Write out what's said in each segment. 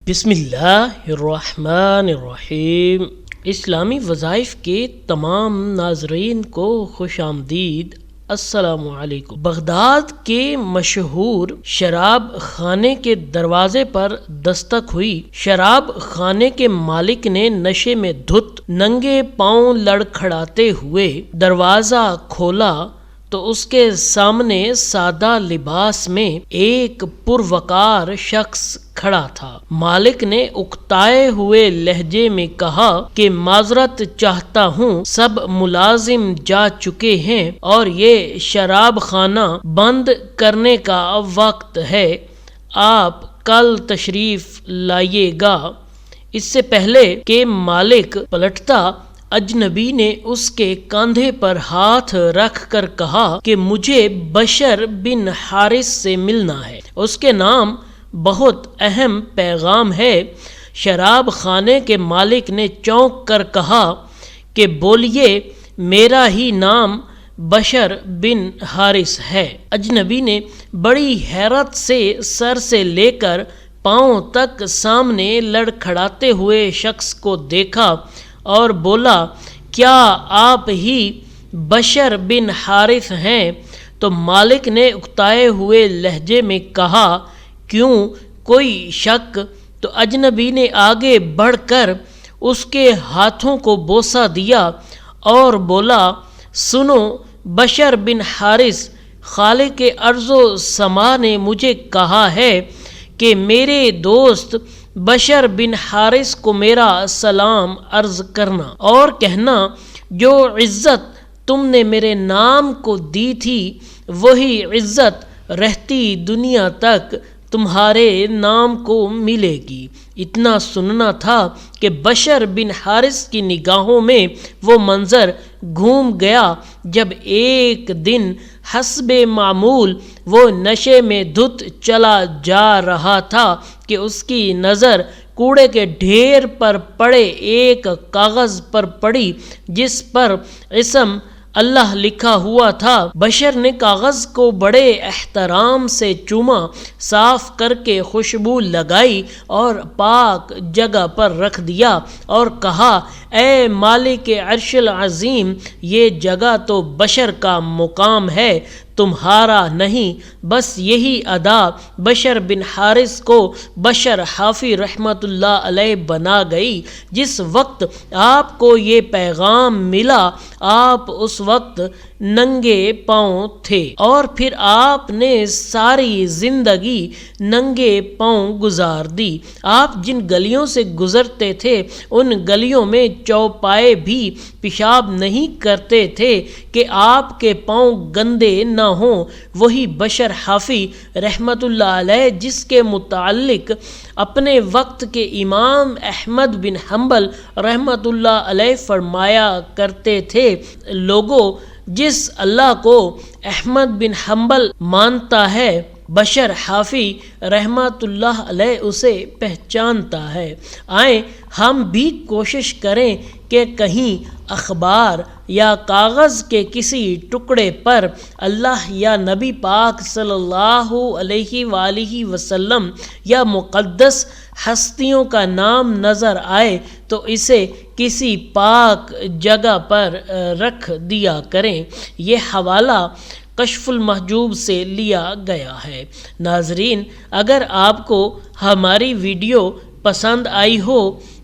بسم اللہ الرحمن الرحیم۔ اسلامی وظائف کے تمام ناظرین کو خوش آمدید۔ السلام علیکم۔ بغداد کے مشہور شراب خانے کے دروازے پر دستک ہوئی۔ شراب خانے کے مالک نے نشے میں دھت ننگے پاؤں لڑکھڑاتے ہوئے دروازہ کھولا تو اس کے سامنے سادہ لباس میں ایک پروقار شخص کھڑا تھا۔ مالک نے اکتائے ہوئے لہجے میں کہا کہ معذرت چاہتا ہوں، سب ملازم جا چکے ہیں اور یہ شراب خانہ بند کرنے کا وقت ہے، آپ کل تشریف لائیے گا۔ اس سے پہلے کہ مالک پلٹتا، اجنبی نے اس کے کاندھے پر ہاتھ رکھ کر کہا کہ مجھے بشر بن حارث سے ملنا ہے، اس کے نام بہت اہم پیغام ہے۔ شراب خانے کے مالک نے چونک کر کہا کہ بولیے، میرا ہی نام بشر بن حارث ہے۔ اجنبی نے بڑی حیرت سے سر سے لے کر پاؤں تک سامنے لڑکھڑاتے ہوئے شخص کو دیکھا اور بولا، کیا آپ ہی بشر بن حارث ہیں؟ تو مالک نے اکتائے ہوئے لہجے میں کہا، کیوں، کوئی شک؟ تو اجنبی نے آگے بڑھ کر اس کے ہاتھوں کو بوسہ دیا اور بولا، سنو بشر بن حارث، خالق ارض و سما نے مجھے کہا ہے کہ میرے دوست بشر بن حارث کو میرا سلام عرض کرنا اور کہنا، جو عزت تم نے میرے نام کو دی تھی وہی عزت رہتی دنیا تک تمہارے نام کو ملے گی۔ اتنا سننا تھا کہ بشر بن حارث کی نگاہوں میں وہ منظر گھوم گیا جب ایک دن حسب معمول وہ نشے میں دھت چلا جا رہا تھا کہ اس کی نظر کوڑے کے ڈھیر پر پڑے ایک کاغذ پر پڑی جس پر اسم اللہ لکھا ہوا تھا۔ بشر نے کاغذ کو بڑے احترام سے چوما، صاف کر کے خوشبو لگائی اور پاک جگہ پر رکھ دیا اور کہا، اے مالک عرش العظیم، یہ جگہ تو بشر کا مقام ہے، تمہارا نہیں۔ بس یہی ادا بشر بن حارث کو بشر حافی رحمت اللہ علیہ بنا گئی۔ جس وقت آپ کو یہ پیغام ملا، آپ اس وقت ننگے پاؤں تھے اور پھر آپ نے ساری زندگی ننگے پاؤں گزار دی۔ آپ جن گلیوں سے گزرتے تھے ان گلیوں میں چوپائے بھی پیشاب نہیں کرتے تھے کہ آپ کے پاؤں گندے نہ ہوں۔ وہی بشر حافی رحمت اللہ علیہ جس کے متعلق اپنے وقت کے امام احمد بن حنبل رحمت اللہ علیہ فرمایا کرتے تھے، لوگوں، جس اللہ کو احمد بن حنبل مانتا ہے، بشر حافی رحمت اللہ علیہ اسے پہچانتا ہے۔ آئیں ہم بھی کوشش کریں کہ کہیں اخبار یا کاغذ کے کسی ٹکڑے پر اللہ یا نبی پاک صلی اللہ علیہ وآلہ وسلم یا مقدس ہستیوں کا نام نظر آئے تو اسے کسی پاک جگہ پر رکھ دیا کریں۔ یہ حوالہ کشف المحجوب سے لیا گیا ہے۔ ناظرین، اگر آپ کو ہماری ویڈیو پسند آئی ہو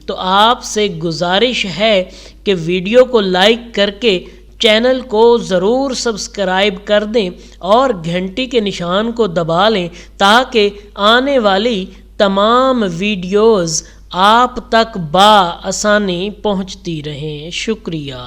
تو آپ سے گزارش ہے کہ ویڈیو کو لائک کر کے چینل کو ضرور سبسکرائب کر دیں اور گھنٹی کے نشان کو دبا لیں تاکہ آنے والی تمام ویڈیوز آپ تک بآسانی پہنچتی رہیں۔ شکریہ۔